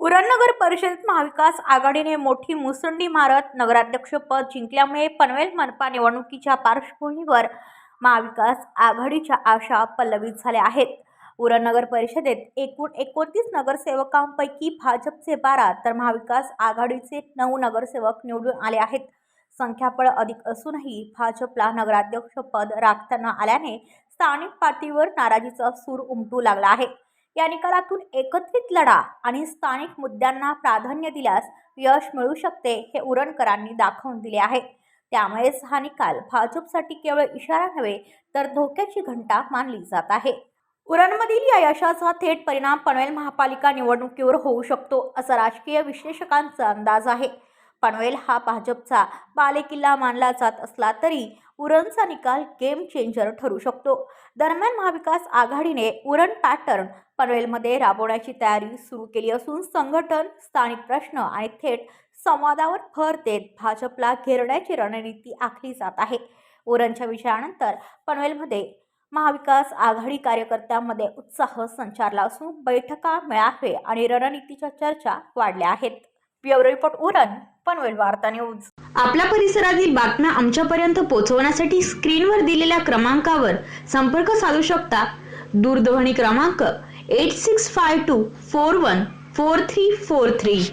उरण नगर परिषदेत महाविकास आघाडीने मोठी मुसंडी मारत नगराध्यक्षपद जिंकल्यामुळे पनवेल मनपा निवडणुकीच्या पार्श्वभूमीवर महाविकास आघाडीच्या आशा पल्लवित झाल्या आहेत। उरण नगर परिषदेत एकूण 29 नगरसेवकांपैकी भाजपचे 12 तर महाविकास आघाडीचे 9 नगरसेवक निवडून आले आहेत। संख्याबळ अधिक असूनही भाजपला नगराध्यक्षपद राखताना आल्याने स्थानिक पातळीवर नाराजीचा सूर उमटू लागला आहे। या निकालातून एकत्रित लढा आणि स्थानिक मुद्द्यांना प्राधान्य दिल्यास यश मिळू शकते हे उरणकरांनी दाखवून दिले आहे। त्यामुळेच हा निकाल भाजपसाठी केवळ इशारा नव्हे तर धोक्याची घंटा मानली जात आहे। उरणमधील या यशाचा थेट परिणाम पनवेल महापालिका निवडणुकीवर होऊ शकतो असा राजकीय विश्लेषकांचा अंदाज आहे। पनवेल हा भाजपचा बालेकिल्ला मानला जात असला तरी उरणचा निकाल गेम चेंजर ठरू शकतो। दरम्यान महाविकास आघाडीने उरण पॅटर्न पनवेलमध्ये राबवण्याची तयारी सुरू केली असून संघटन, स्थानिक प्रश्न आणि थेट संवादावर भर देत भाजपला घेरण्याची रणनीती आखली जात आहे। उरणच्या विजयानंतर पनवेलमध्ये महाविकास आघाडी कार्यकर्त्यांमध्ये उत्साह संचारला असून बैठका, मेळावे आणि रणनीतीच्या चर्चा वाढल्या आहेत। ब्युरो रिपोर्ट उरण, पनवेल वार्ता न्यूज। आपल्या परिसरातील बातम्या आमच्यापर्यंत पोहोचवण्यासाठी स्क्रीनवर दिलेल्या क्रमांकावर संपर्क साधू शकता। दूरध्वनी क्रमांक 8652414343।